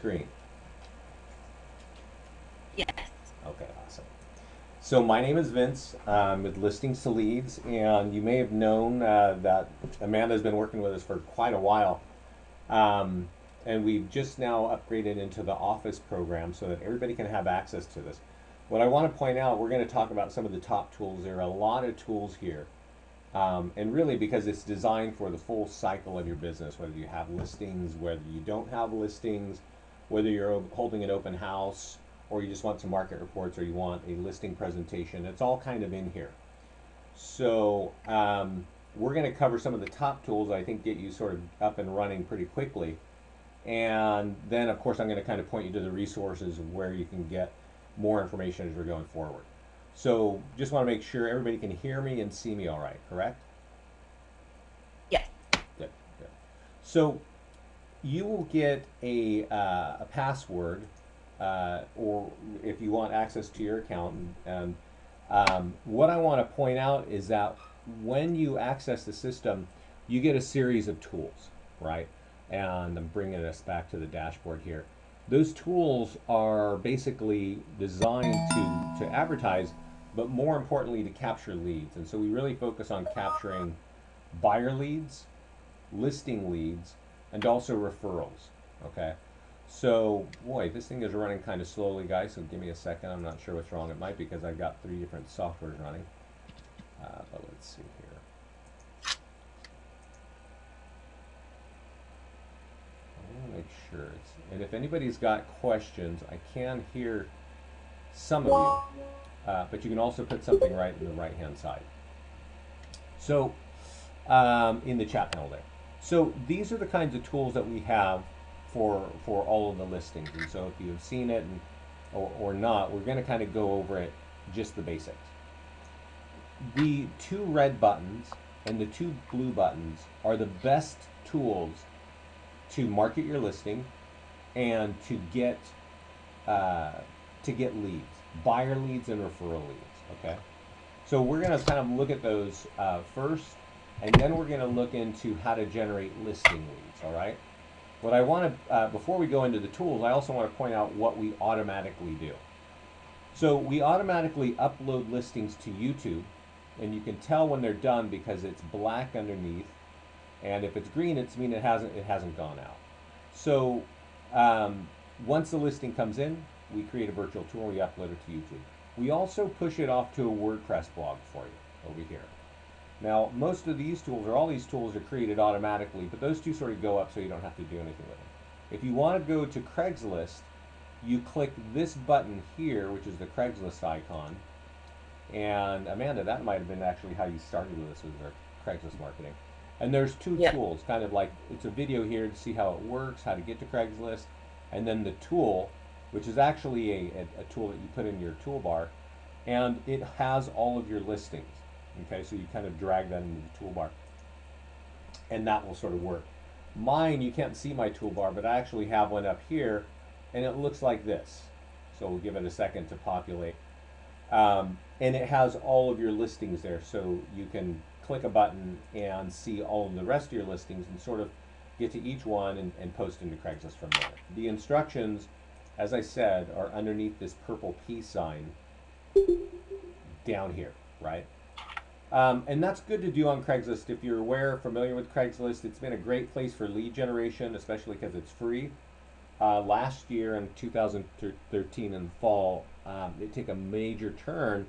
screen? Yes. Okay, awesome. So my name is Vince. I'm with Listings to Leads, and you may have known that Amanda has been working with us for quite a while. Um, and we've just now upgraded into the Office program so that everybody can have access to this. What I want to point out, we're going to talk about some of the top tools. There are a lot of tools here. And really because it's designed for the full cycle of your business, whether you have listings, whether you don't have listings, whether you're holding an open house, or you just want some market reports, or you want a listing presentation. It's all kind of in here. So we're going to cover some of the top tools I think get you sort of up and running pretty quickly. And then, of course, I'm going to kind of point you to the resources where you can get more information as we're going forward. So just want to make sure everybody can hear me and see me all right, correct? Yes. Good, good. So you will get a password, or if you want access to your account. And what I want to point out is that when you access the system, you get a series of tools, right? And I'm bringing us back to the dashboard here. Those tools are basically designed to advertise, but more importantly to capture leads. And so we really focus on capturing buyer leads, listing leads, and also referrals. Okay. So, boy, this thing is running kind of slowly, guys. So give me a second. I'm not sure what's wrong. It might be because I've got 3 different softwares running. But let's see here. I want to make sure. And if anybody's got questions, I can hear some of you. But you can also put something right in the right-hand side. So, in the chat panel there. So these are the kinds of tools that we have for all of the listings. And so if you've seen it or not, we're going to kind of go over it, just the basics. The 2 red buttons and the 2 blue buttons are the best tools to market your listing and to get leads, buyer leads and referral leads. Okay, so we're going to kind of look at those first, and then we're going to look into how to generate listing leads. All right. What I want to, before we go into the tools, I also want to point out what we automatically do. So we automatically upload listings to YouTube, and you can tell when they're done because it's black underneath, and if it's green, it's mean it hasn't gone out. So once the listing comes in, we create a virtual tour, we upload it to YouTube. We also push it off to a WordPress blog for you over here. Now, most of these tools, or all these tools, are created automatically, but those 2 sort of go up so you don't have to do anything with them. If you want to go to Craigslist, you click this button here, which is the Craigslist icon. And Amanda, that might have been actually how you started with this, was our Craigslist marketing. And there's 2 Yeah. tools, kind of like, it's a video here to see how it works, how to get to Craigslist, and then the tool, which is actually a tool that you put in your toolbar, and it has all of your listings. Okay, so you kind of drag that into the toolbar, and that will sort of work. Mine, you can't see my toolbar, but I actually have one up here, and it looks like this. So we'll give it a second to populate. And it has all of your listings there, so you can click a button and see all of the rest of your listings and sort of get to each one and post into Craigslist from there. The instructions, as I said, are underneath this purple peace sign down here, right? And that's good to do on Craigslist. If you're familiar with Craigslist, it's been a great place for lead generation, especially because it's free. Last year in 2013 in the fall, it took a major turn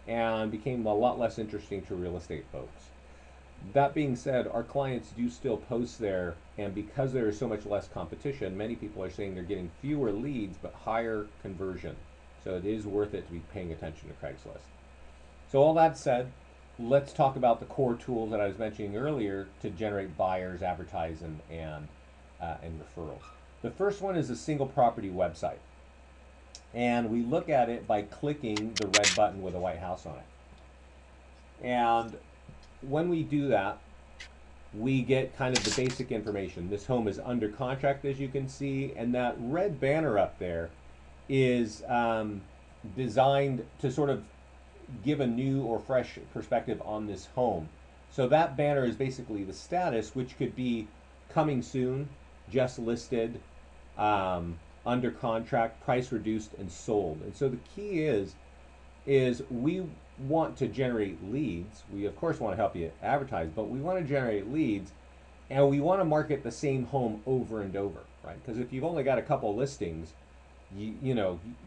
and became a lot less interesting to real estate folks. That being said, our clients do still post there, and because there is so much less competition, many people are saying they're getting fewer leads but higher conversion. So it is worth it to be paying attention to Craigslist. So all that said, let's talk about the core tools that I was mentioning earlier to generate buyers, advertise, and referrals. The first one is a single property website. And we look at it by clicking the red button with a white house on it. And when we do that, we get kind of the basic information. This home is under contract, as you can see, and that red banner up there is designed to sort of give a new or fresh perspective on this home. So that banner is basically the status, which could be coming soon, just listed, under contract, price reduced, and sold. And so the key is we want to generate leads. We of course want to help you advertise, but we want to generate leads, and we want to market the same home over and over, right? Because if you've only got a couple listings, you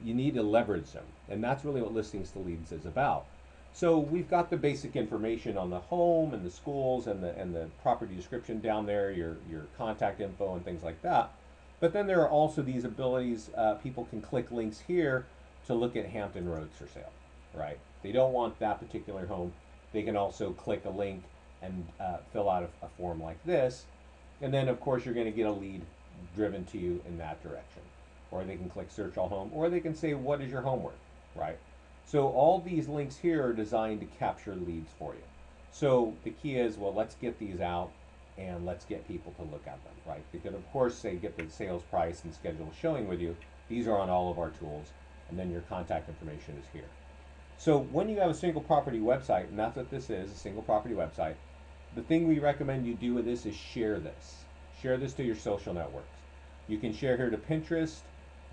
need to leverage them, and that's really what listings to leads is about. So we've got the basic information on the home and the schools and the property description down there, your contact info and things like that. But then there are also these abilities. People can click links here to look at Hampton Roads for sale, right? They don't want that particular home. They can also click a link and fill out a form like this, and then of course you're going to get a lead driven to you in that direction. Or they can click search all home, or they can say what is your home worth, right? So all these links here are designed to capture leads for you. So the key is, well, let's get these out and let's get people to look at them, right? They could of course say get the sales price and schedule a showing with you. These are on all of our tools, and then your contact information is here. So when you have a single property website, and that's what this is, a single property website, the thing we recommend you do with this is share this. Share this to your social networks. You can share here to Pinterest,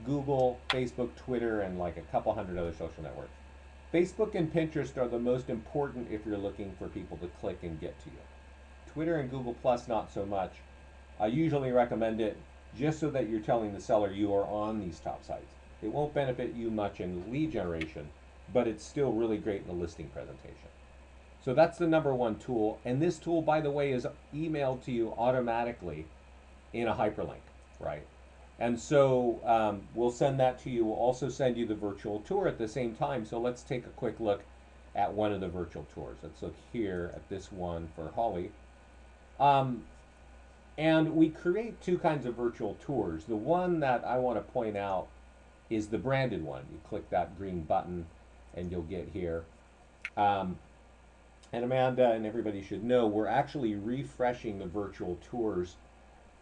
Google, Facebook, Twitter, and like a couple hundred other social networks. Facebook and Pinterest are the most important if you're looking for people to click and get to you. Twitter and Google Plus, not so much. I usually recommend it just so that you're telling the seller you are on these top sites. It won't benefit you much in lead generation, but it's still really great in the listing presentation. So that's the number one tool. And this tool, by the way, is emailed to you automatically in a hyperlink, right? And so we'll send that to you. We'll also send you the virtual tour at the same time. So let's take a quick look at one of the virtual tours. Let's look here at this one for Holly. And we create two kinds of virtual tours. The one that I want to point out is the branded one. You click that green button and you'll get here. And Amanda and everybody should know, we're actually refreshing the virtual tours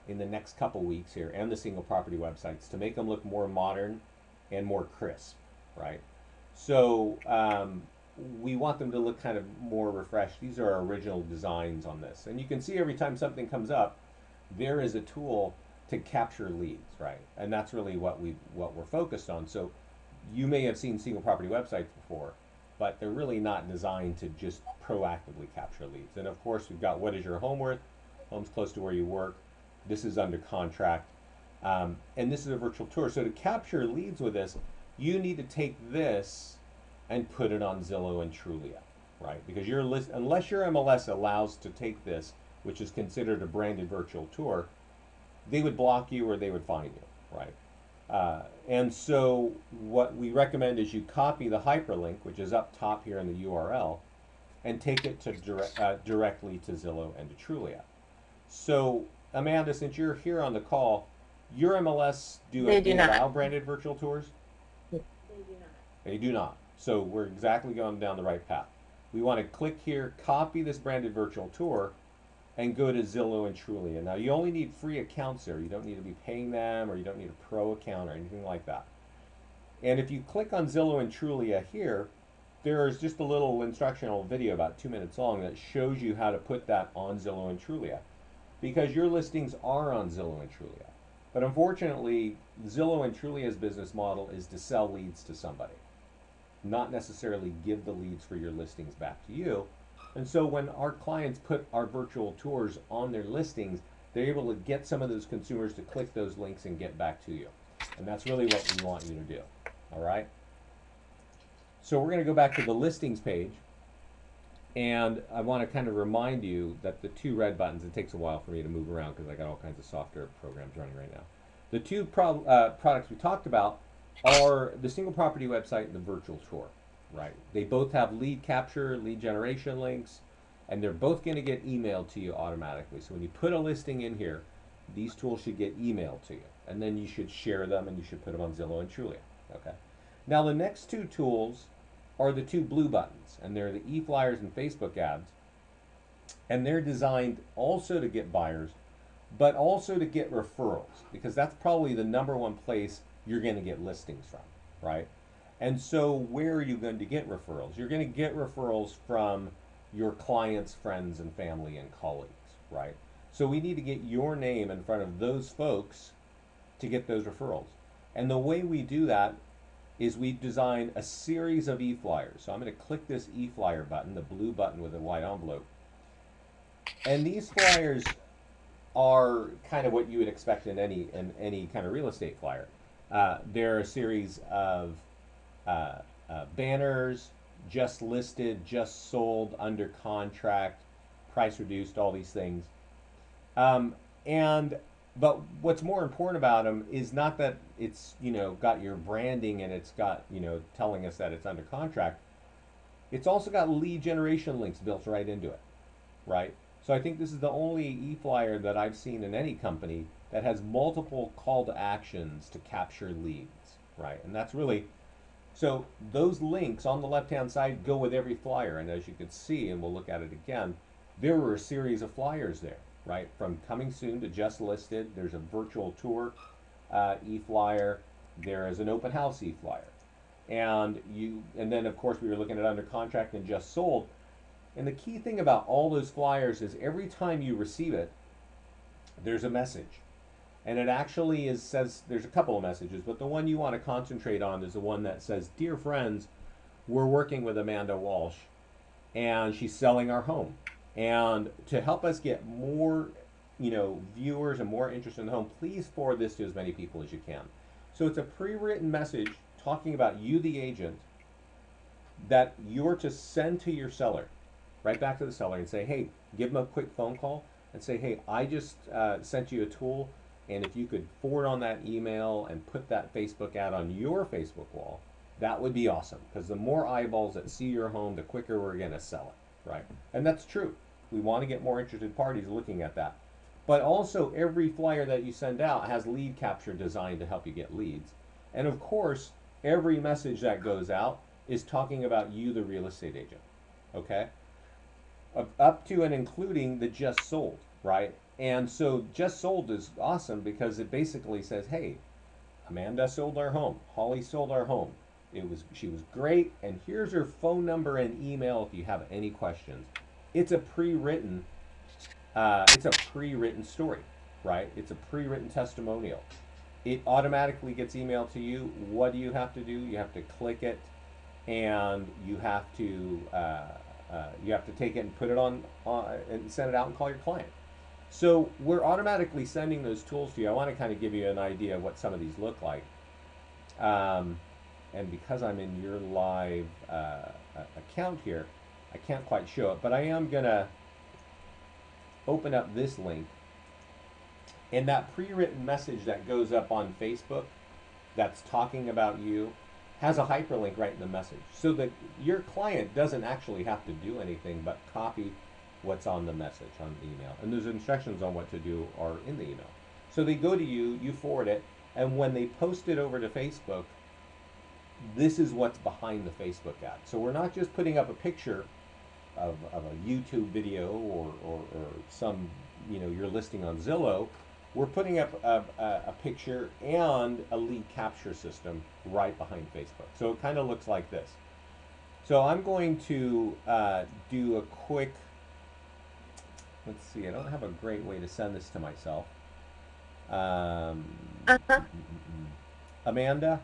in the next couple weeks here, and the single property websites, to make them look more modern and more crisp, right? So we want them to look kind of more refreshed. These are our original designs on this. And you can see every time something comes up, there is a tool to capture leads, right? And that's really what we're focused on. So you may have seen single property websites before, but they're really not designed to just proactively capture leads. And of course, we've got what is your home worth, home's close to where you work, this is under contract, and this is a virtual tour. So to capture leads with this, you need to take this and put it on Zillow and Trulia, right? Because your list, unless your MLS allows to take this, which is considered a branded virtual tour, they would block you or they would fine you, right? And so what we recommend is you copy the hyperlink, which is up top here in the URL, and take it to directly to Zillow and to Trulia. So Amanda, since you're here on the call, your MLS They do not. allow branded virtual tours? They do not. They do not. So we're exactly going down the right path. We want to click here, copy this branded virtual tour, and go to Zillow and Trulia. Now you only need free accounts there. You don't need to be paying them, or you don't need a pro account or anything like that. And if you click on Zillow and Trulia here, there's just a little instructional video about 2 minutes long that shows you how to put that on Zillow and Trulia, because your listings are on Zillow and Trulia. But unfortunately, Zillow and Trulia's business model is to sell leads to somebody, not necessarily give the leads for your listings back to you. And so when our clients put our virtual tours on their listings, they're able to get some of those consumers to click those links and get back to you. And that's really what we want you to do. All right? So we're going to go back to the listings page. And I want to kind of remind you that the two red buttons, it takes a while for me to move around because I got all kinds of software programs running right now. The two products we talked about are the single property website and the virtual tour, right? They both have lead capture, lead generation links, and they're both going to get emailed to you automatically. So when you put a listing in here, these tools should get emailed to you, and then you should share them and you should put them on Zillow and Trulia. Okay. Now the next two tools are the two blue buttons, and they're the e-flyers and Facebook ads, and they're designed also to get buyers, but also to get referrals, because that's probably the number one place you're going to get listings from, right? And so where are you going to get referrals? You're going to get referrals from your clients, friends, and family and colleagues, right? So we need to get your name in front of those folks to get those referrals. And the way we do that is we design a series of e-flyers. So I'm going to click this e-flyer button, the blue button with a white envelope. And these flyers are kind of what you would expect in any kind of real estate flyer. They're a series of banners, just listed, just sold, under contract, price reduced, all these things. And but what's more important about them is not that it's got your branding and it's got telling us that it's under contract. It's also got lead generation links built right into it, right? So I think this is the only e-flyer that I've seen in any company that has multiple call to actions to capture leads, right? And that's really, so those links on the left-hand side go with every flyer. And as you can see, and we'll look at it again, there were a series of flyers there, right? From coming soon to just listed. There's a virtual tour e-flyer. There is an open house e-flyer. And then of course we were looking at under contract and just sold. And the key thing about all those flyers is every time you receive it, there's a message. And it actually says, there's a couple of messages, but the one you want to concentrate on is the one that says, "Dear friends, we're working with Amanda Walsh, and she's selling our home. And to help us get more, viewers and more interest in the home, please forward this to as many people as you can." So it's a pre-written message talking about you, the agent, that you're to send to your seller, right back to the seller, and say, hey, give them a quick phone call and say, hey, I just sent you a tool, and if you could forward on that email and put that Facebook ad on your Facebook wall, that would be awesome, because the more eyeballs that see your home, the quicker we're going to sell it, right? And that's true. We want to get more interested parties looking at that. But also, every flyer that you send out has lead capture designed to help you get leads. And of course, every message that goes out is talking about you, the real estate agent, okay? Up to and including the just sold, right? And so just sold is awesome because it basically says, hey, Amanda sold our home, Holly sold our home. She was great, and here's her phone number and email if you have any questions. It's a pre-written story, right? It's a pre-written testimonial. It automatically gets emailed to you. What do you have to do? You have to click it, and you have to take it and put it on and send it out and call your client. So we're automatically sending those tools to you. I want to kind of give you an idea of what some of these look like. And because I'm in your live account here, I can't quite show it, but I am going to open up this link. And that pre-written message that goes up on Facebook that's talking about you has a hyperlink right in the message, so that your client doesn't actually have to do anything but copy what's on the message on the email. And those instructions on what to do are in the email. So they go to you, you forward it, and when they post it over to Facebook, this is what's behind the Facebook ad. So we're not just putting up a picture of a YouTube video or some, you're listing on Zillow. We're putting up a picture and a lead capture system right behind Facebook. So it kind of looks like this. So I'm going to do a quick, let's see, I don't have a great way to send this to myself. Amanda,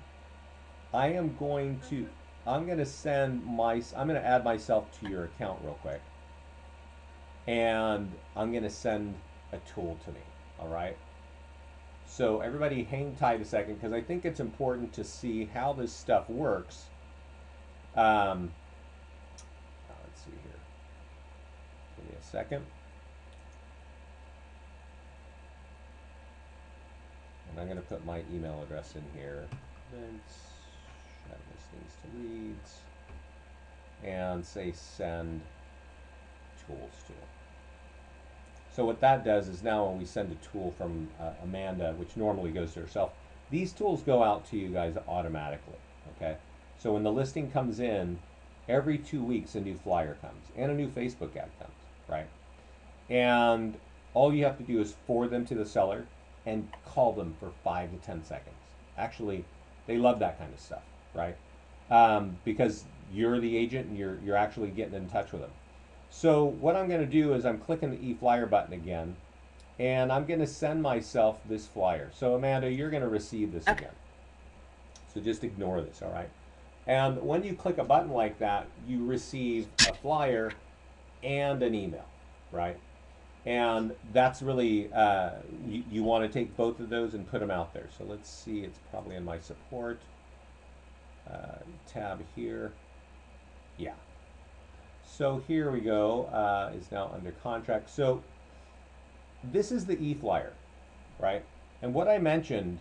I'm going to add myself to your account real quick. And I'm going to send a tool to me. All right. So everybody hang tight a second, because I think it's important to see how this stuff works. Let's see here. Give me a second. And I'm going to put my email address in here. Vince, add listings to leads, and say send tools to. So what that does is now when we send a tool from Amanda, which normally goes to herself, these tools go out to you guys automatically, okay? So when the listing comes in, every 2 weeks a new flyer comes and a new Facebook ad comes, right? And all you have to do is forward them to the seller and call them for 5 to 10 seconds. Actually, they love that kind of stuff, right? Because you're the agent and you're actually getting in touch with them. So what I'm going to do is I'm clicking the e-flyer button again, and I'm going to send myself this flyer. So Amanda, you're going to receive this again. So just ignore this, all right? And when you click a button like that, you receive a flyer and an email, right? And that's really, you want to take both of those and put them out there. So let's see, it's probably in my support tab here. Yeah. So here we go, is now under contract. So this is the e-flyer, right? And what I mentioned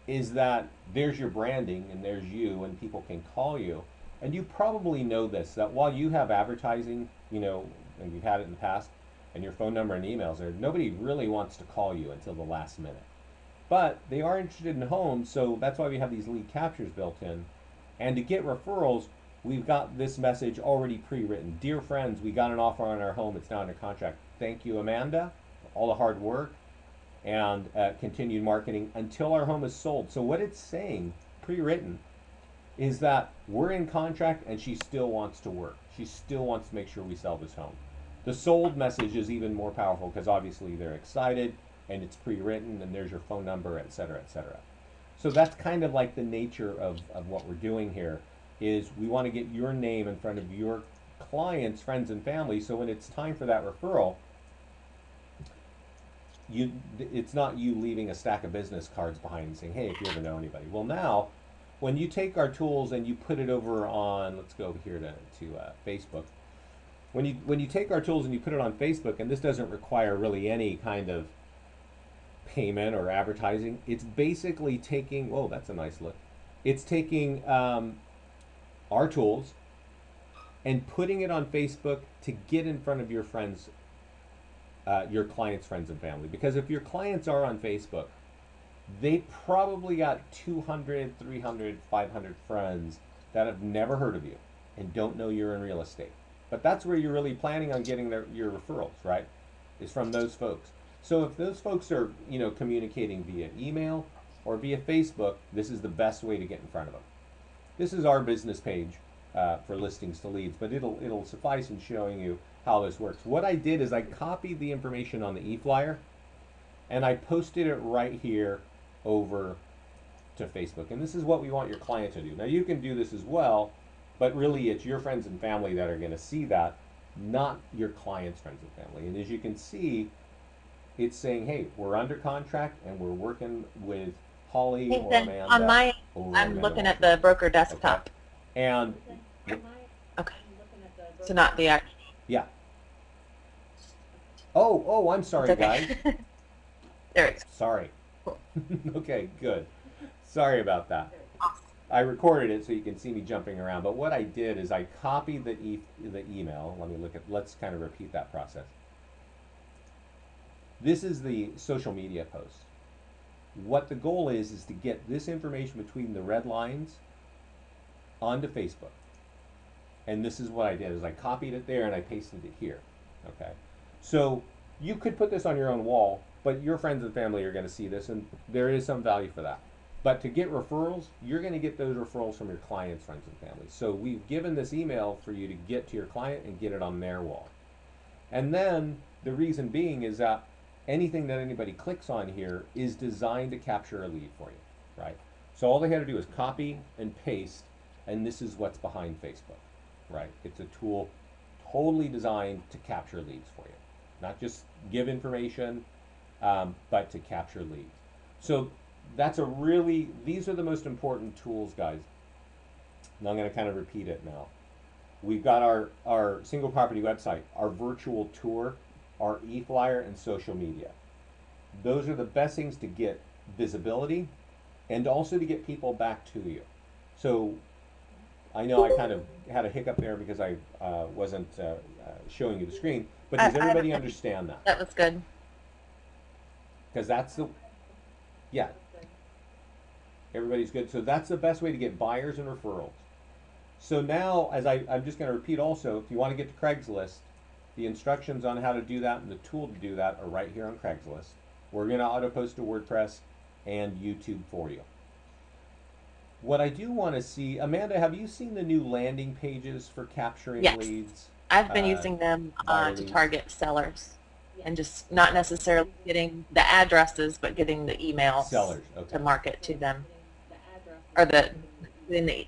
is that there's your branding and there's you and people can call you. And you probably know this, that while you have advertising, you know, and you've had it in the past, and your phone number and emails there, nobody really wants to call you until the last minute. But they are interested in homes, so that's why we have these lead captures built in. And to get referrals, we've got this message already pre-written. Dear friends, we got an offer on our home, it's now under contract. Thank you, Amanda, for all the hard work and continued marketing until our home is sold. So what it's saying, pre-written, is that we're in contract and she still wants to work. She still wants to make sure we sell this home. The sold message is even more powerful because obviously they're excited and it's pre-written and there's your phone number, et cetera, et cetera. So that's kind of like the nature of what we're doing here, is we want to get your name in front of your clients, friends, and family, so when it's time for that referral, it's not you leaving a stack of business cards behind and saying, hey, if you ever know anybody. Well, now, when you take our tools and you put it over on, let's go over here to Facebook. When you take our tools and you put it on Facebook, and this doesn't require really any kind of payment or advertising, it's basically taking, whoa, that's a nice look. It's taking our tools and putting it on Facebook to get in front of your friends, your clients' friends and family. Because if your clients are on Facebook, they probably got 200, 300, 500 friends that have never heard of you and don't know you're in real estate. But that's where you're really planning on getting your referrals, right? Is from those folks. So if those folks are, you know, communicating via email or via Facebook, this is the best way to get in front of them. This is our business page for listings to leads, but it'll suffice in showing you how this works. What I did is I copied the information on the e-flyer and I posted it right here over to Facebook. And this is what we want your client to do. Now you can do this as well, but really it's your friends and family that are going to see that, not your client's friends and family. And as you can see, it's saying, hey, we're under contract and we're working with Holly or Nathan, Amanda. on my, over I'm Amanda looking Walsh at the broker desktop. Okay. And Okay. I'm looking at the So not the actual. yeah. Oh, I'm sorry, It's okay. guys. There it is. Sorry. Cool. Okay, good. Sorry about that. I recorded it so you can see me jumping around, but what I did is I copied the email. Let's kind of repeat that process. This is the social media post. What the goal is to get this information between the red lines onto Facebook. And this is what I did, is I copied it there and I pasted it here, okay? So you could put this on your own wall, but your friends and family are gonna see this and there is some value for that. But to get referrals, you're gonna get those referrals from your clients, friends, and family. So we've given this email for you to get to your client and get it on their wall. And then the reason being is that anything that anybody clicks on here is designed to capture a lead for you, right? So all they had to do is copy and paste, and this is what's behind Facebook, right? It's a tool totally designed to capture leads for you. Not just give information, but to capture leads. So that's these are the most important tools, guys. And I'm gonna kind of repeat it now. We've got our single property website, our virtual tour, our e-flyer, and social media. Those are the best things to get visibility and also to get people back to you. So I know I kind of had a hiccup there because I wasn't showing you the screen, but does everybody understand that? That was good. Because that's yeah, everybody's good. So that's the best way to get buyers and referrals. So now, I'm just going to repeat also, if you want to get to Craigslist, the instructions on how to do that and the tool to do that are right here on Craigslist. We're going to auto post to WordPress and YouTube for you. What I do want to see, Amanda, have you seen the new landing pages for capturing Yes. leads? I've been using them buyer to leads. target sellers and just not necessarily getting the addresses, but getting the emails Sellers, okay. to market to them. the address or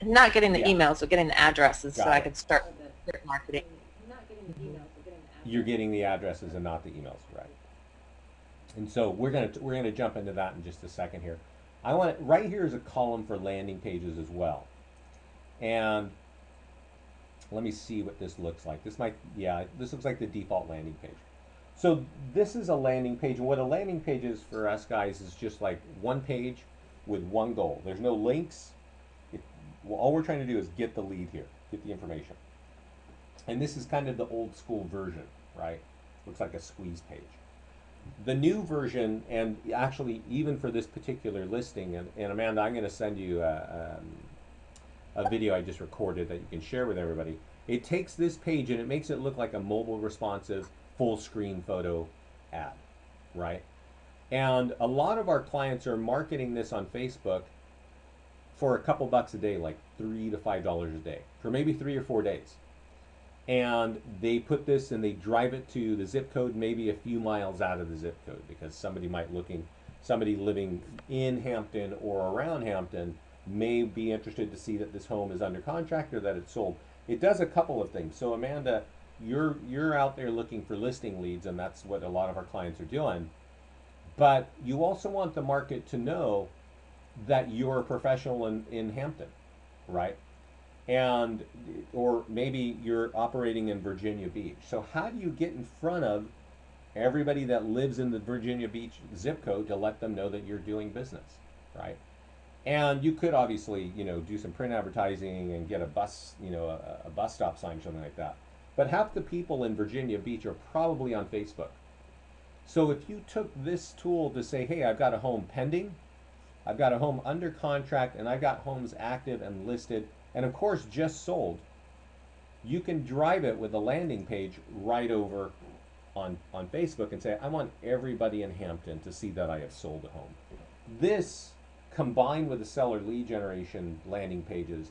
not getting the Yeah. emails, but getting the addresses so Got I it. could start marketing. Not getting the emails, but getting the address. You're getting the addresses and not the emails, right? And so we're gonna jump into that in just a second here. I want right here is a column for landing pages as well, and let me see what this looks like. This looks like the default landing page. So this is a landing page, and what a landing page is for us guys is just like one page with one goal. There's no links. All we're trying to do is get the lead here, get the information. And this is kind of the old school version, right? Looks like a squeeze page. The new version, and actually even for this particular listing, and Amanda, I'm going to send you a video I just recorded that you can share with everybody. It takes this page and it makes it look like a mobile responsive full screen photo ad, right? And a lot of our clients are marketing this on Facebook for a couple bucks a day, like $3 to $5 a day, for maybe 3 or 4 days. And they put this and they drive it to the zip code, maybe a few miles out of the zip code, because somebody living in Hampton or around Hampton may be interested to see that this home is under contract or that it's sold. It does a couple of things. So Amanda, you're out there looking for listing leads, and that's what a lot of our clients are doing. But you also want the market to know that you're a professional in Hampton, right? And or maybe you're operating in Virginia Beach. So how do you get in front of everybody that lives in the Virginia Beach zip code to let them know that you're doing business, right? And you could obviously, do some print advertising and get a bus, a bus stop sign or something like that. But half the people in Virginia Beach are probably on Facebook. So if you took this tool to say, hey, I've got a home pending, I've got a home under contract, and I've got homes active and listed, and of course just sold, you can drive it with a landing page right over on Facebook and say, I want everybody in Hampton to see that I have sold a home. This, combined with the seller lead generation landing pages,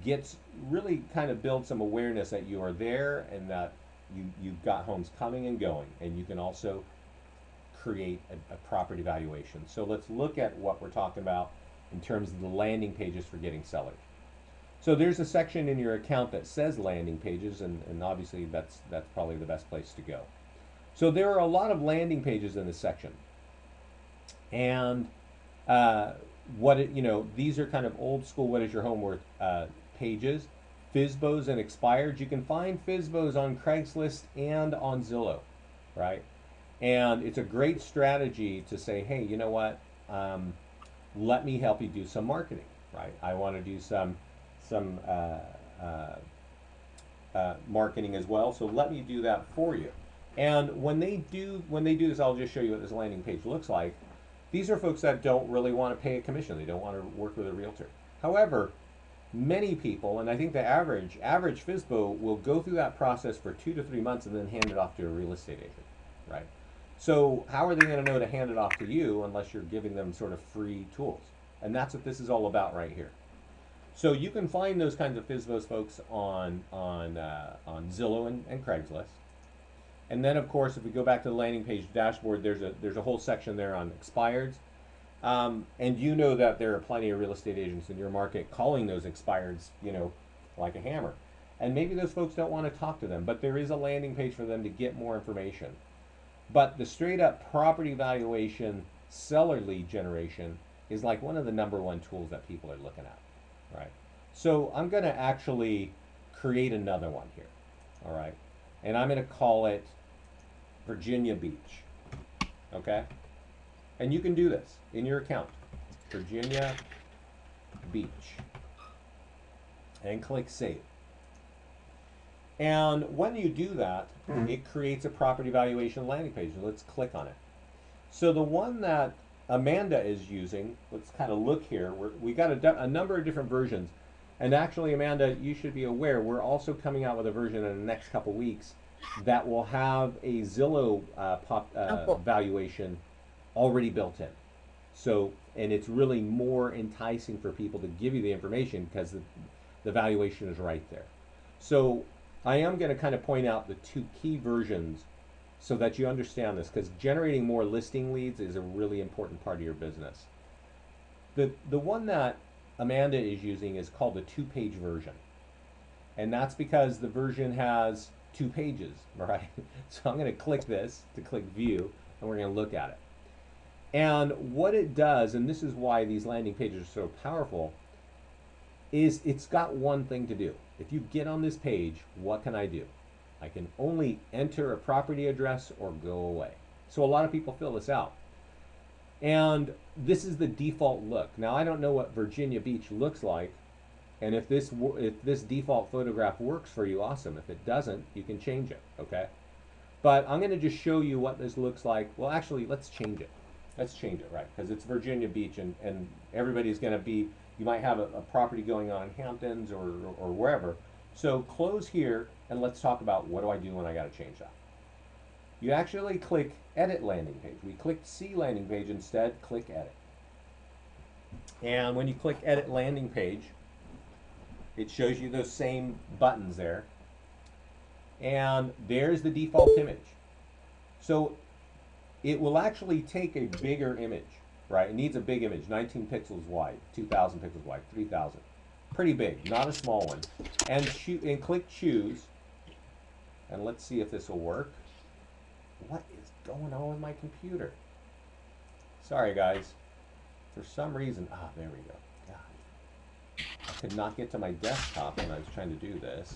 gets really kind of builds some awareness that you are there and that you've got homes coming and going, and you can also create a property valuation. So let's look at what we're talking about in terms of the landing pages for getting sellers. So there's a section in your account that says landing pages, and obviously that's probably the best place to go. So there are a lot of landing pages in this section, and these are kind of old school. What is your home worth pages, FSBOs and expireds. You can find FSBOs on Craigslist and on Zillow, right? And it's a great strategy to say, hey, you know what? Let me help you do some marketing, right? I want to do some marketing as well, so let me do that for you. And when they do this, I'll just show you what this landing page looks like. These are folks that don't really want to pay a commission. They don't want to work with a realtor. However, many people, and I think the average FSBO will go through that process for 2 to 3 months and then hand it off to a real estate agent, right? So how are they going to know to hand it off to you unless you're giving them sort of free tools? And that's what this is all about right here. So you can find those kinds of FSBOs, folks, on Zillow and Craigslist. And then, of course, if we go back to the landing page dashboard, there's a whole section there on expireds. And you know that there are plenty of real estate agents in your market calling those expireds, like a hammer. And maybe those folks don't want to talk to them, but there is a landing page for them to get more information. But the straight up property valuation seller lead generation is like one of the #1 tools that people are looking at, right? So I'm going to actually create another one here, all right? And I'm going to call it Virginia Beach, okay? And you can do this in your account, Virginia Beach, and click Save. And when you do that, it creates a property valuation landing page. Let's click on it. So the one that Amanda is using, let's kind of look here. We got a number of different versions. And actually, Amanda, you should be aware, we're also coming out with a version in the next couple weeks that will have a Zillow valuation already built in. So, and it's really more enticing for people to give you the information because the valuation is right there. So I am going to kind of point out the 2 key versions so that you understand this, because generating more listing leads is a really important part of your business. The one that Amanda is using is called a 2-page version. And that's because the version has 2 pages, right? So I'm going to click this to click view, and we're going to look at it. And what it does, and this is why these landing pages are so powerful, is it's got one thing to do. If you get on this page, what can I do? I can only enter a property address or go away. So a lot of people fill this out. And this is the default look. Now I don't know what Virginia Beach looks like, and if this default photograph works for you, awesome. If it doesn't, you can change it, okay? But I'm going to just show you what this looks like. Well, actually, let's change it. Let's change it, right? Because it's Virginia Beach, and everybody's going to be, you might have a property going on in Hamptons or wherever. So close here, and let's talk about what do I do when I got to change that. You actually click Edit Landing Page. We clicked See Landing Page instead, click Edit. And when you click Edit Landing Page, it shows you those same buttons there. And there's the default image. So it will actually take a bigger image, right? It needs a big image, 19 pixels wide, 2,000 pixels wide, 3,000. Pretty big, not a small one. And click Choose. And let's see if this will work. What is going on with my computer? Sorry, guys. For some reason, there we go. God. I could not get to my desktop when I was trying to do this.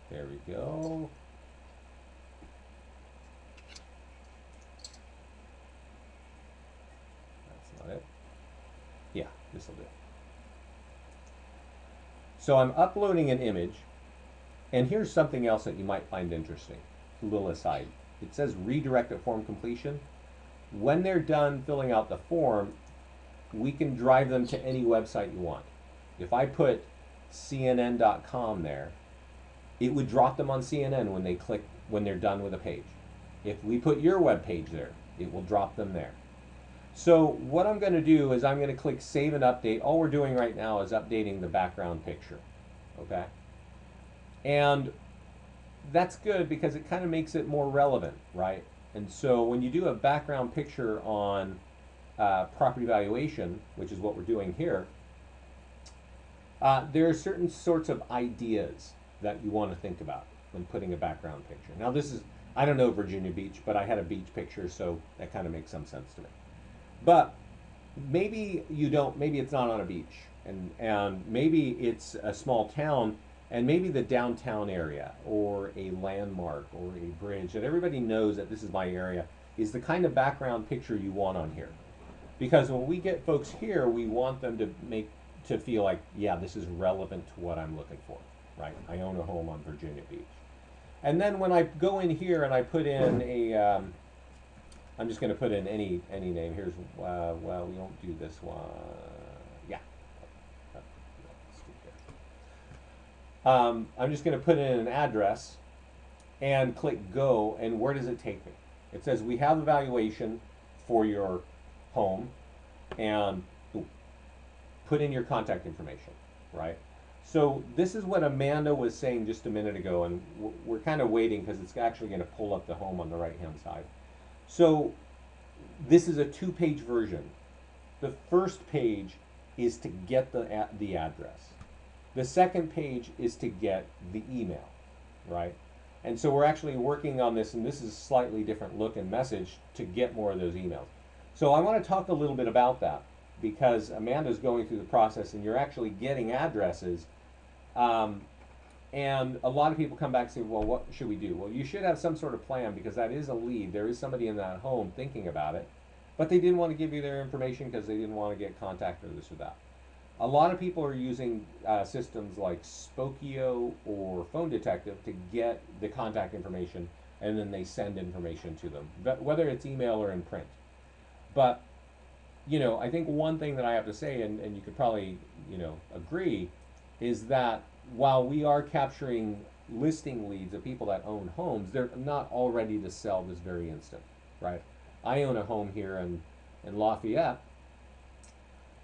There we go. That's not it. Yeah, this will do. So I'm uploading an image, and here's something else that you might find interesting. A little aside. It says redirect at form completion. When they're done filling out the form, we can drive them to any website you want. If I put CNN.com there, it would drop them on CNN when they're done with a page. If we put your web page there, it will drop them there. So what I'm going to do is I'm going to click Save and Update. All we're doing right now is updating the background picture. Okay? And that's good because it kind of makes it more relevant, right? And so when you do a background picture on property valuation, which is what we're doing here, there are certain sorts of ideas that you want to think about when putting a background picture. Now this is, I don't know Virginia Beach, but I had a beach picture, so that kind of makes some sense to me. But maybe you don't, maybe it's not on a beach, and maybe it's a small town, and maybe the downtown area or a landmark or a bridge that everybody knows that this is my area is the kind of background picture you want on here. Because when we get folks here, we want them to feel like, yeah, this is relevant to what I'm looking for, right? I own a home on Virginia Beach. And then when I go in here and I put in a, I'm just going to put in any name. Here's, well, we won't do this one. Yeah. I'm just going to put in an address and click Go, and where does it take me? It says we have a valuation for your home, and put in your contact information, right? So this is what Amanda was saying just a minute ago, and we're kind of waiting because it's actually going to pull up the home on the right-hand side. So this is a 2-page version. The first page is to get the address. The second page is to get the email, right? And so we're actually working on this, and this is a slightly different look and message to get more of those emails. So I want to talk a little bit about that because Amanda's going through the process, and you're actually getting addresses. And a lot of people come back and say, well, what should we do? Well, you should have some sort of plan because that is a lead. There is somebody in that home thinking about it, but they didn't want to give you their information because they didn't want to get contact or this or that. A lot of people are using systems like Spokio or Phone Detective to get the contact information, and then they send information to them, whether it's email or in print. But, you know, I think one thing that I have to say, and you could probably, you know, agree, is that while we are capturing listing leads of people that own homes, they're not all ready to sell this very instant, right? I own a home here in Lafayette,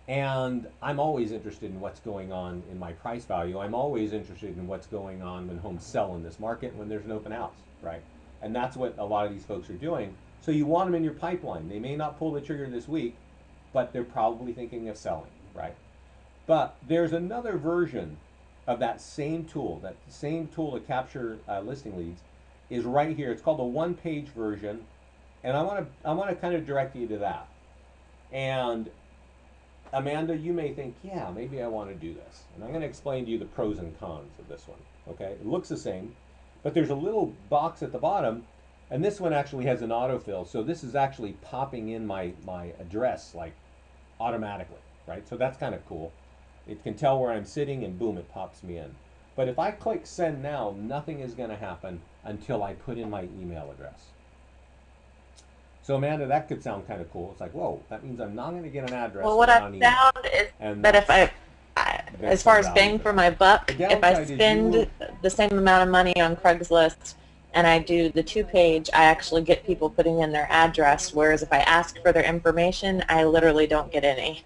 and I'm always interested in what's going on in my price value. I'm always interested in what's going on when homes sell in this market when there's an open house, right? And that's what a lot of these folks are doing. So you want them in your pipeline. They may not pull the trigger this week, but they're probably thinking of selling, right? But there's another version of that same tool to capture listing leads is right here. It's called the one-page version, and I want to kind of direct you to that. And Amanda, you may think, yeah, maybe I want to do this. And I'm going to explain to you the pros and cons of this one. Okay, it looks the same, but there's a little box at the bottom, and this one actually has an autofill. So this is actually popping in my address like automatically, right? So that's kind of cool. It can tell where I'm sitting, and boom, it pops me in. But if I click send now, nothing is going to happen until I put in my email address. So Amanda, that could sound kind of cool. It's like, whoa, that means I'm not going to get an address. Well, what I've found is that if as far as bang for my buck, if I spend the same amount of money on Craigslist and I do the 2-page, I actually get people putting in their address, whereas if I ask for their information, I literally don't get any.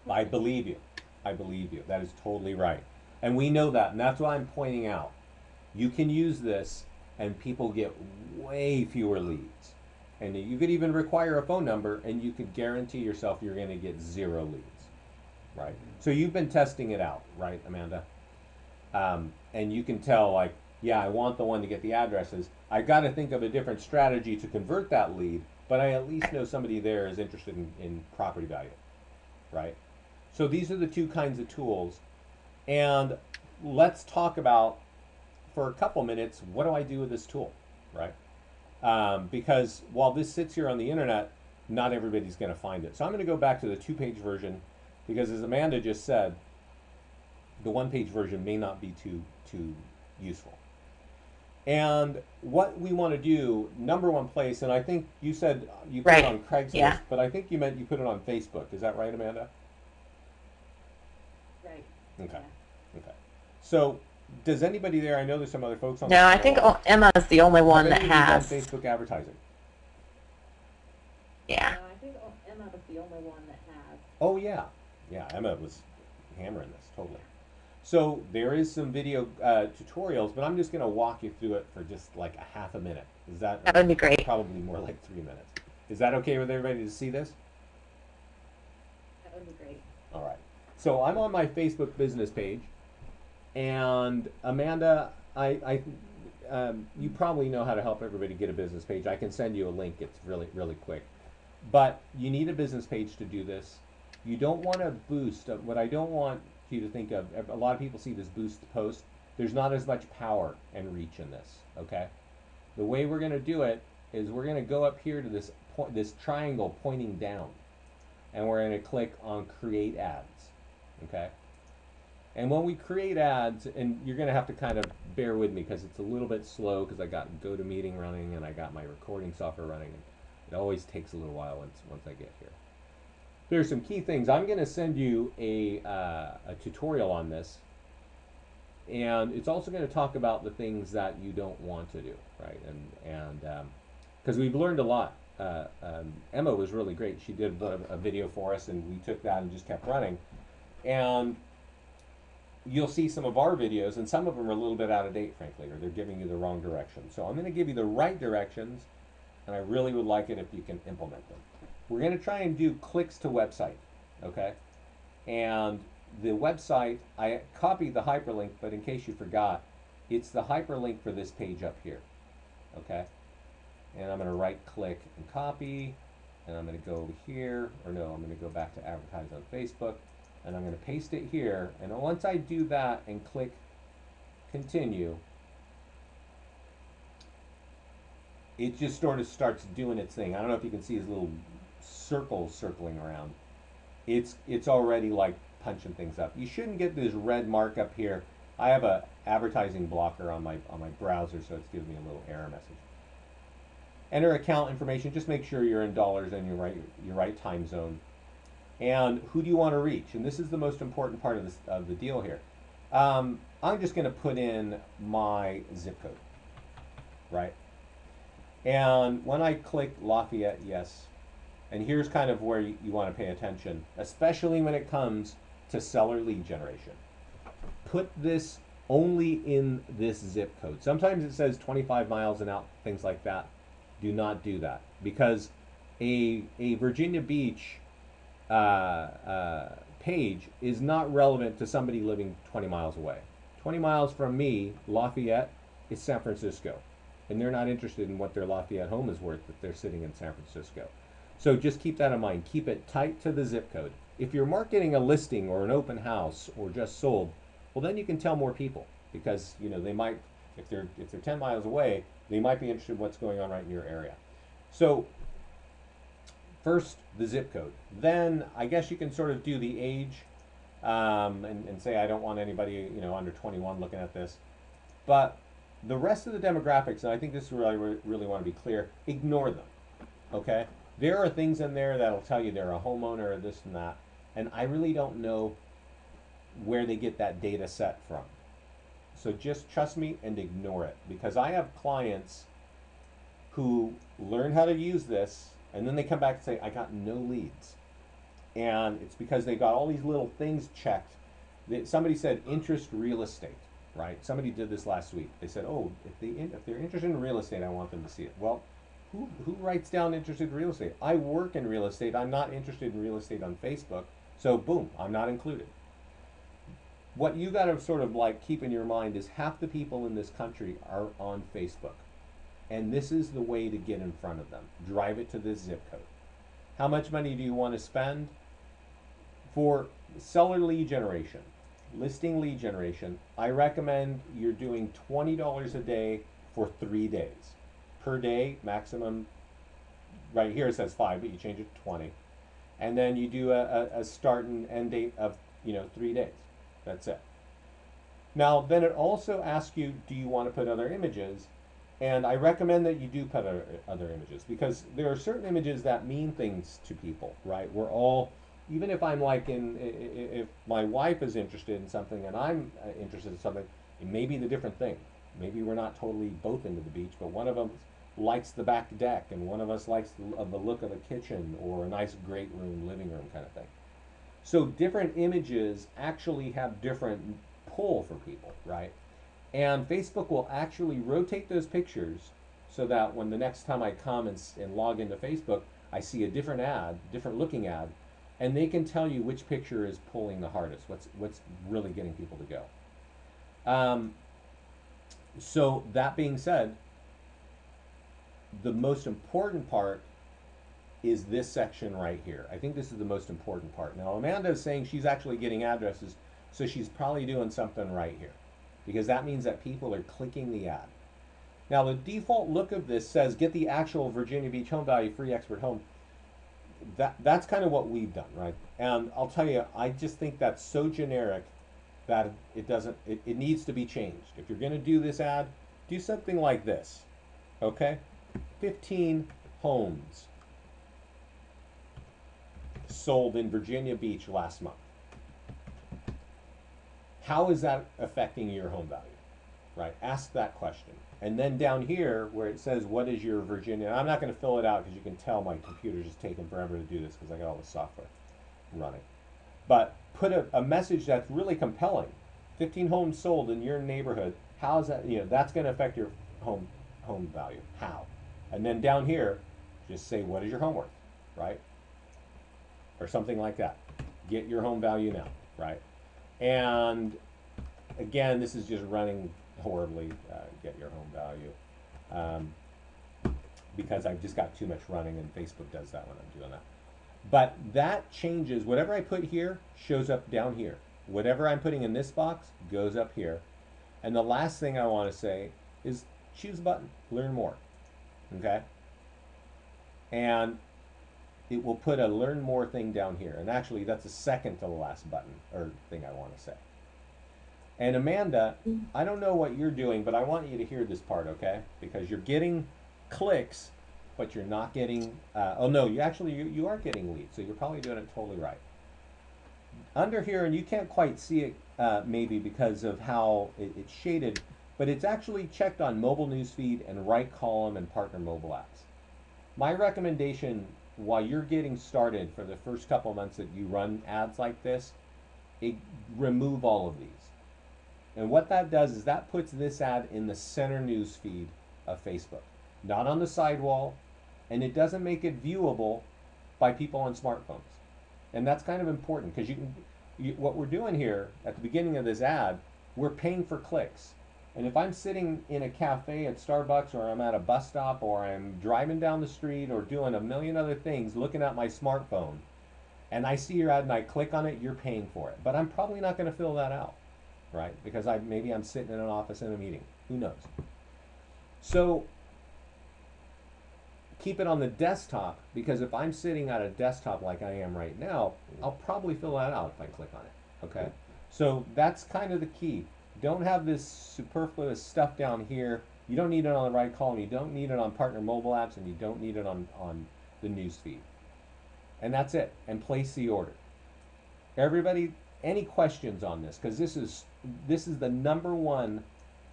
I believe you. I believe you. That is totally right. And we know that, and that's why I'm pointing out. You can use this, and people get way fewer leads. And you could even require a phone number, and you could guarantee yourself you're going to get 0 leads, right? So you've been testing it out, right, Amanda? And you can tell, like, yeah, I want the one to get the addresses. I got to think of a different strategy to convert that lead, but I at least know somebody there is interested in property value, right? So these are the 2 kinds of tools. And let's talk about, for a couple minutes, what do I do with this tool, right? Because while this sits here on the internet, not everybody's going to find it. So I'm going to go back to the 2-page version, because as Amanda just said, the 1-page version may not be too useful. And what we want to do, number one place, and I think you said you put it on Craigslist, but I think you meant you put it on Facebook. Is that right, Amanda? Right. Okay. Yeah. Okay. So does anybody there? I know there's some other folks on. No, I think Emma's the only one that has Facebook advertising. Yeah. No, I think Emma was the only one that has. Oh yeah, yeah. Emma was hammering this totally. So there is some video tutorials, but I'm just going to walk you through it for just like a half a minute. Is that? That would be great. Probably more like 3 minutes. Is that okay with everybody to see this? That would be great. All right. So I'm on my Facebook business page, and Amanda, you probably know how to help everybody get a business page. I can send you a link. It's really, really quick. But you need a business page to do this. You don't want to boost. What I don't want you to think of, a lot of people see this boost post. There's not as much power and reach in this, okay? The way we're going to do it is we're going to go up here to this triangle pointing down, and we're going to click on Create Ads, okay? And when we create ads, and you're going to have to kind of bear with me because it's a little bit slow because I got GoToMeeting running and I got my recording software running, and it always takes a little while once I get here. There's some key things. I'm going to send you a tutorial on this, and it's also going to talk about the things that you don't want to do, right? And because we've learned a lot. Emma was really great. She did a video for us, and we took that and just kept running. And you'll see some of our videos, and some of them are a little bit out of date, frankly, or they're giving you the wrong direction. So I'm going to give you the right directions, and I really would like it if you can implement them. We're going to try and do clicks to website, okay? And the website, I copied the hyperlink, but in case you forgot, it's the hyperlink for this page up here, okay? And I'm going to right click and copy, and I'm going to go over here, or no, I'm going to go back to advertise on Facebook, and I'm going to paste it here. And once I do that and click continue, it just sort of starts doing its thing. I don't know if you can see his little circles circling around. It's already like punching things up. You shouldn't get this red mark up here. I have a advertising blocker on my browser, so it's giving me a little error message. Enter account information. Just make sure you're in dollars and your right time zone. And who do you want to reach? And this is the most important part of the deal here. I'm just going to put in my zip code, right? And when I click Lafayette, yes, and here's kind of where you want to pay attention, especially when it comes to seller lead generation. Put this only in this zip code. Sometimes it says 25 miles and out, things like that. Do not do that, because a Virginia Beach page is not relevant to somebody living 20 miles away. 20 miles from me, Lafayette, is San Francisco. And they're not interested in what their Lafayette home is worth if they're sitting in San Francisco. So just keep that in mind. Keep it tight to the zip code. If you're marketing a listing or an open house or just sold, well, then you can tell more people, because they might, if they're 10 miles away, they might be interested in what's going on right in your area. So first, the zip code. Then I guess you can sort of do the age, and say I don't want anybody under 21 looking at this. But the rest of the demographics, and I think this is where I really want to be clear, ignore them. Okay? There are things in there that'll tell you they're a homeowner or this and that, and I really don't know where they get that data set from. So just trust me and ignore it, because I have clients who learn how to use this, and then they come back and say, I got no leads. And it's because they got all these little things checked. Somebody said interest real estate, right? Somebody did this last week. They said, oh, if they're interested in real estate, I want them to see it. Well, who writes down interested in real estate? I work in real estate. I'm not interested in real estate on Facebook. So boom, I'm not included. What you got to sort of keep in your mind is half the people in this country are on Facebook. And this is the way to get in front of them. Drive it to this zip code. How much money do you want to spend? For seller lead generation, listing lead generation, I recommend you're doing $20 a day for 3 days. Per day, maximum, right here it says 5, but you change it to 20. And then you do a start and end date of 3 days. That's it. Now, then it also asks you, do you want to put other images? And I recommend that you do put other images, because there are certain images that mean things to people, right? We're all, even if I'm if my wife is interested in something and I'm interested in something, it may be the different thing. Maybe we're not totally both into the beach, but one of them likes the back deck and one of us likes the look of a kitchen or a nice great room, living room kind of thing. So different images actually have different pull for people, right? And Facebook will actually rotate those pictures so that when the next time I come and log into Facebook, I see a different ad, different looking ad, and they can tell you which picture is pulling the hardest, what's really getting people to go. So that being said, the most important part is this section right here. I think this is the most important part. Now, Amanda is saying she's actually getting addresses, so she's probably doing something right here, because that means that people are clicking the ad. Now, the default look of this says get the actual Virginia Beach home value, free expert home. That's kind of what we've done, right? And I'll tell you, I just think that's so generic that it needs to be changed. If you're going to do this ad, do something like this, okay? 15 homes sold in Virginia Beach last month. How is that affecting your home value, right? Ask that question. And then down here where it says, what is your Virginia? I'm not going to fill it out because you can tell my computer's just taking forever to do this because I got all the software running. But put a message that's really compelling. 15 homes sold in your neighborhood. How is that, that's going to affect your home value. How? And then down here, just say, what is your home worth, right? Or something like that. Get your home value now, right? And again, this is just running horribly, get your home value, because I've just got too much running, and Facebook does that when I'm doing that. But that changes, whatever I put here shows up down here. Whatever I'm putting in this box goes up here. And the last thing I want to say is choose a button, learn more, okay? And it will put a learn more thing down here. And actually, that's the second to the last button or thing I want to say. And Amanda, I don't know what you're doing, but I want you to hear this part, okay? Because you're getting clicks, but you're not getting, oh no, you are getting leads, so you're probably doing it totally right. Under here, and you can't quite see it maybe because of how it's shaded, but it's actually checked on mobile newsfeed and right column and partner mobile apps. My recommendation while you're getting started for the first couple months that you run ads like this, remove all of these. And what that does is that puts this ad in the center news feed of Facebook. not on the sidewall, and it doesn't make it viewable by people on smartphones. And that's kind of important because what we're doing here at the beginning of this ad, we're paying for clicks. And if I'm sitting in a cafe at Starbucks, or I'm at a bus stop, or I'm driving down the street, or doing a million other things, looking at my smartphone, and I see your ad and I click on it, you're paying for it. But I'm probably not going to fill that out, right? Because maybe I'm sitting in an office in a meeting. Who knows? So keep it on the desktop, because if I'm sitting at a desktop like I am right now, I'll probably fill that out if I click on it, okay? So that's kind of the key. Don't have this superfluous stuff down here. You don't need it on the right column. You don't need it on partner mobile apps, and you don't need it on the news feed. And that's it. And place the order. Everybody, any questions on this? Because this is the #1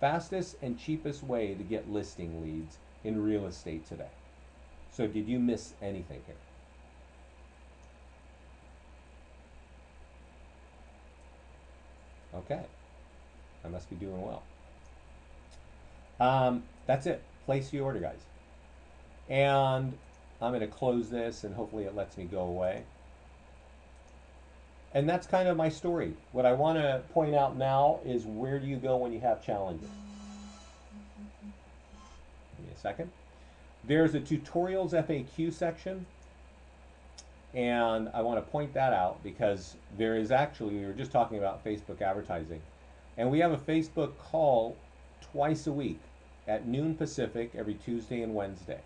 fastest and cheapest way to get listing leads in real estate today. So did you miss anything here? Okay. I must be doing well. That's it. Place the order, guys. And I'm going to close this, and hopefully it lets me go away. And that's kind of my story. What I want to point out now is, where do you go when you have challenges? Give me a second. There's a tutorials FAQ section, and I want to point that out because there is actually, we were just talking about Facebook advertising, and we have a Facebook call twice a week at noon Pacific every Tuesday and Wednesday.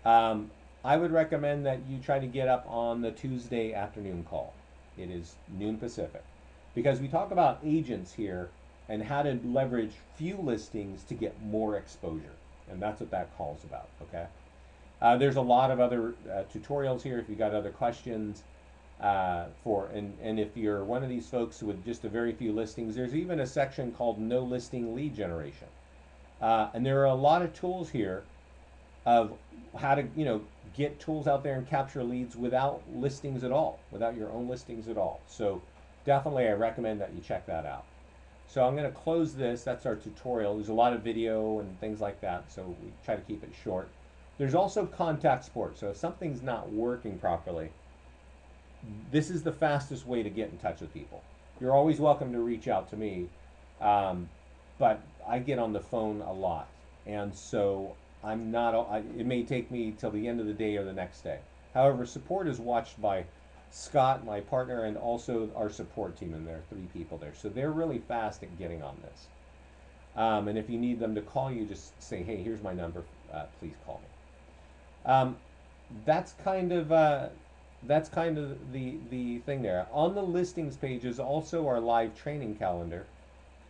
I would recommend that you try to get up on the Tuesday afternoon call. It is noon Pacific, because we talk about agents here and how to leverage few listings to get more exposure. And that's what that call's about, okay? There's a lot of other tutorials here if you got other questions. And if you're one of these folks with just a very few listings, there's even a section called No Listing Lead Generation. And there are a lot of tools here of how to, get tools out there and capture leads without listings at all, without your own listings at all. So definitely I recommend that you check that out. So I'm going to close this. That's our tutorial. There's a lot of video and things like that, so we try to keep it short. There's also contact support. So if something's not working properly, this is the fastest way to get in touch with people. You're always welcome to reach out to me, but I get on the phone a lot, and so I'm not, it may take me till the end of the day or the next day. However, support is watched by Scott, my partner, and also our support team, and there are 3 people there. So they're really fast at getting on this. And if you need them to call you, just say, hey, here's my number, please call me. That's kind of the thing there. On the listings page is also our live training calendar,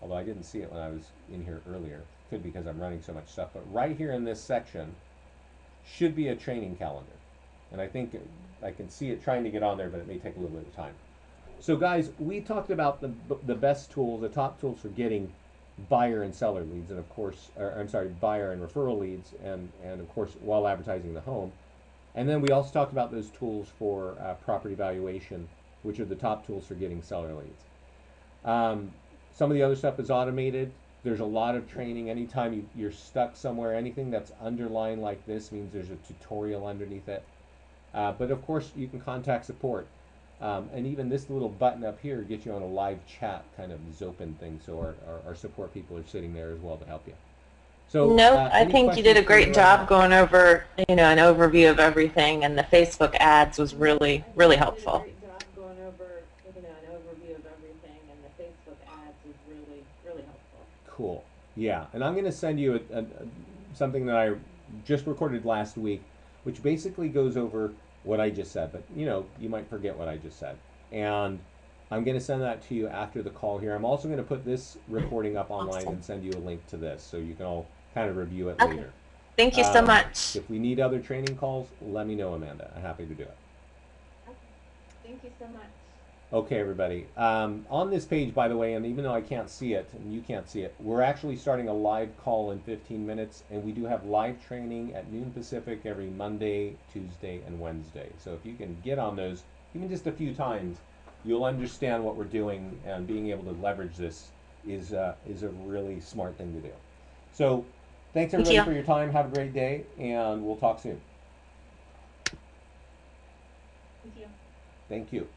although I didn't see it when I was in here earlier. Could be because I'm running so much stuff, but right here in this section should be a training calendar. And I think I can see it trying to get on there, but it may take a little bit of time. So guys, we talked about the best tools, the top tools for getting buyer and seller leads, and of course, buyer and referral leads, and of course, while advertising the home. And then we also talked about those tools for property valuation, which are the top tools for getting seller leads. Some of the other stuff is automated. There's a lot of training. Anytime you're stuck somewhere, anything that's underlined like this means there's a tutorial underneath it. But of course, you can contact support. And even this little button up here gets you on a live chat kind of Zopen thing, so our support people are sitting there as well to help you. So, no, I think you did a great job going over, an overview of everything, and the Facebook ads was really, really helpful. Great job going over, an overview of everything, and the Facebook ads was really, really helpful. Cool. Yeah, and I'm going to send you something that I just recorded last week, which basically goes over what I just said, but you might forget what I just said. And I'm going to send that to you after the call here. I'm also going to put this recording up online and send you a link to this so you can all kind of review it later. Thank you so much. If we need other training calls, let me know, Amanda. I'm happy to do it. Okay. Thank you so much. Okay, everybody. On this page, by the way, and even though I can't see it, and you can't see it, we're actually starting a live call in 15 minutes, and we do have live training at noon Pacific every Monday, Tuesday, and Wednesday. So if you can get on those, even just a few times, you'll understand what we're doing, and being able to leverage this is a really smart thing to do. So Thanks everybody for your time. Have a great day, and we'll talk soon. Thank you. Thank you.